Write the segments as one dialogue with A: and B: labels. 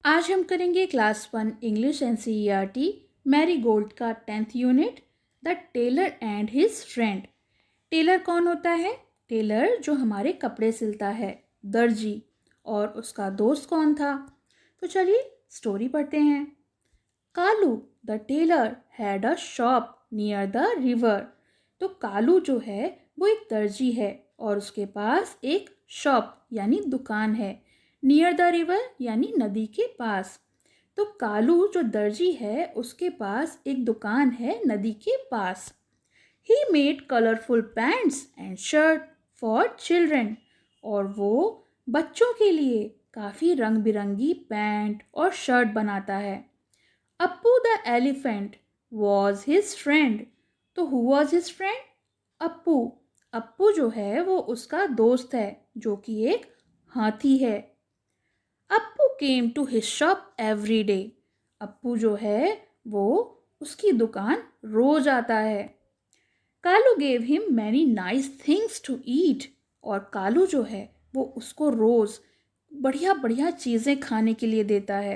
A: आज हम करेंगे class 1 English NCERT marigold का 10th unit the tailor and his friend. Tailor कौन होता है? टेलर जो हमारे कपड़े सिलता है, दर्जी। और उसका दोस्त कौन था? तो चलिए स्टोरी पढ़ते हैं। Kalu the tailor had a shop near the river. तो कालू जो है वो एक दर्जी है और उसके पास एक शॉप यानी दुकान है, नियर द रिवर यानी नदी के पास। तो कालू जो दर्जी है उसके पास एक दुकान है नदी के पास। He made colourful pants and shirt for children. और वो बच्चों के लिए काफ़ी रंग बिरंगी पैंट और शर्ट बनाता है। Appu the elephant was his friend. तो who was his friend? Appu. Appu जो है वो उसका दोस्त है जो कि एक हाथी है। Appu came to his shop every day. Appu जो है वो उसकी दुकान रोज आता है। Kalu gave him many nice things to eat. और कालू जो है वो उसको रोज बढ़िया बढ़िया चीज़ें खाने के लिए देता है।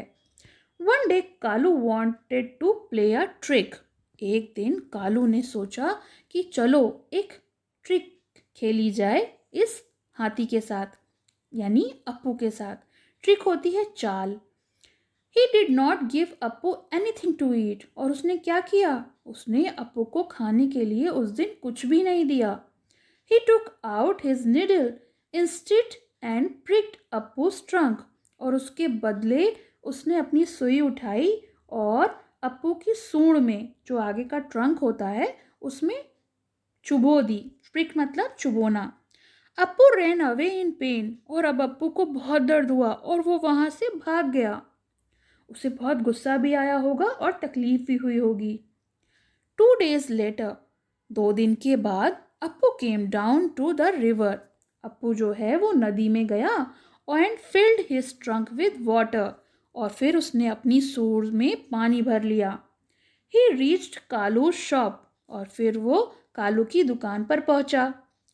A: One day Kalu wanted to play a trick. एक दिन कालू ने सोचा कि चलो एक ट्रिक खेली जाए इस हाथी के साथ यानी अप्पू के साथ। ट्रिक होती है चाल। He did not give Appu anything to eat. और उसने क्या किया? उसने अप्पू को खाने के लिए उस दिन कुछ भी नहीं दिया। He took out his needle instead and pricked Appu's trunk. और उसके बदले उसने अपनी सुई उठाई और अप्पू की सूंड में जो आगे का ट्रंक होता है उसमें चुभो दी। प्रिक मतलब चुभोना। Appu ran away in pain. और अब अप्पू को बहुत दर्द हुआ और वो वहां से भाग गया। उसे बहुत गुस्सा भी आया होगा और तकलीफ भी हुई होगी। 2 days लेटर, 2 दिन के बाद Appu came down to the river. Appu जो है वो नदी में गया and filled his trunk with water. और फिर उसने अपनी सूंड में पानी भर लिया। He reached Kalu shop. और फिर वो कालू की दुकान पर पहुंचा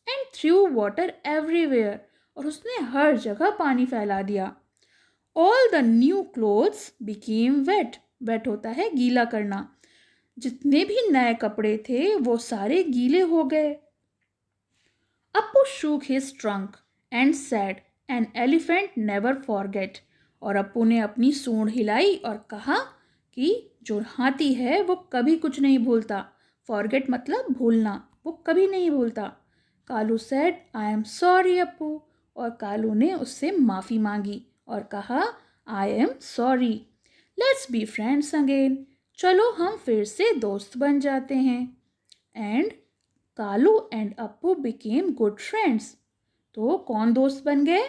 A: एंड थ्रू वाटर एवरीवेयर। और उसने हर जगह पानी फैला दिया। All the new clothes became wet. Wet होता है गीला करना। जितने भी नए कपड़े थे वो सारे गीले हो गए। Appu shook his trunk and said an elephant never forget. और अप्पू ने अपनी सूंड हिलाई और कहा कि जो हाथी है वो कभी कुछ नहीं भूलता। फॉरगेट मतलब भूलना, वो कभी नहीं भूलता। Kalu said I am sorry Appu. और कालू ने उससे माफ़ी मांगी और कहा I am sorry, let's be friends again. चलो हम फिर से दोस्त बन जाते हैं। And Kalu and Appu became good friends. तो कौन दोस्त बन गए?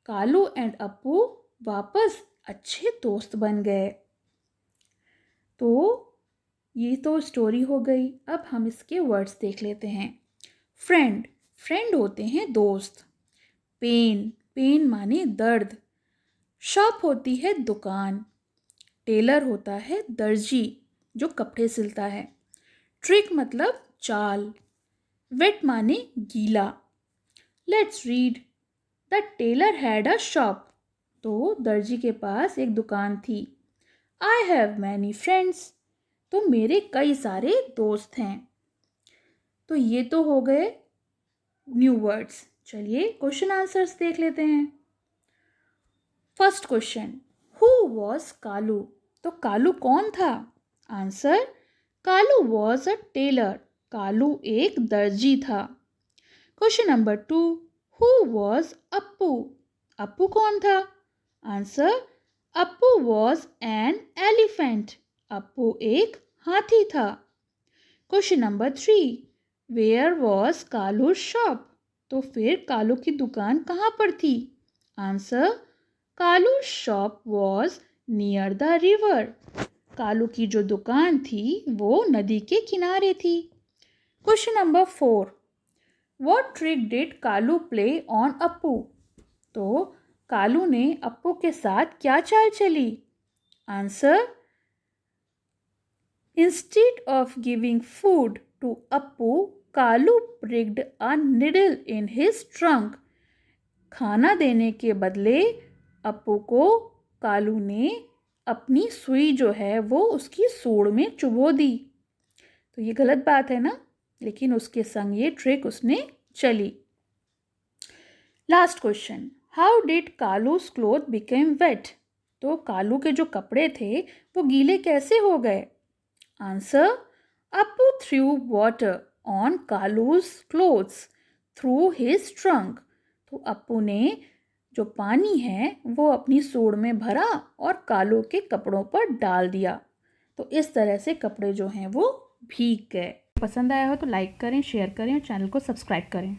A: कालू एंड अप्पू वापस अच्छे दोस्त बन गए। तो ये तो स्टोरी हो गई। अब हम इसके वर्ड्स देख लेते हैं। फ्रेंड, फ्रेंड होते हैं दोस्त। पेन, पेन माने दर्द। शॉप होती है दुकान। टेलर होता है दर्जी जो कपड़े सिलता है। ट्रिक मतलब चाल। वेट माने गीला। Let's read. The tailor had a shop. तो दर्जी के पास एक दुकान थी। I have many friends. तो मेरे कई सारे दोस्त हैं। तो ये तो हो गए न्यू वर्ड्स। चलिए क्वेश्चन आंसर्स देख लेते हैं। First question, who was Kalu? तो कालू कौन था? Answer, Kalu was a tailor. Kalu एक दर्जी था। Question number 2, who was Appu? Appu कौन था? Answer, Appu was an elephant. Appu एक हाथी था। Question number 3, where was Kalu shop? तो फिर कालू की दुकान कहाँ पर थी? Answer, Kalu shop was near the river. Kalu की जो दुकान थी वो नदी के किनारे थी। Question number 4, what trick did Kalu play on Appu? तो कालू ने अप्पू के साथ क्या चाल चली? Answer, instead of giving food to Appu, Kalu pricked a needle in his trunk। खाना देने के बदले अप्पू को कालू ने अपनी सुई जो है वो उसकी सूंड में चुभो दी। तो ये गलत बात है ना, लेकिन उसके संग ये ट्रिक उसने चली। Last question, how did Kalu's cloth became wet? तो कालू के जो कपड़े थे वो गीले कैसे हो गए? Answer, Appu threw water on Kalu's clothes through his trunk. तो अप्पू ने जो पानी है वो अपनी सूंड में भरा और कालू के कपड़ों पर डाल दिया। तो इस तरह से कपड़े जो हैं वो भीग गए। पसंद आया हो तो लाइक करें, शेयर करें और चैनल को सब्सक्राइब करें।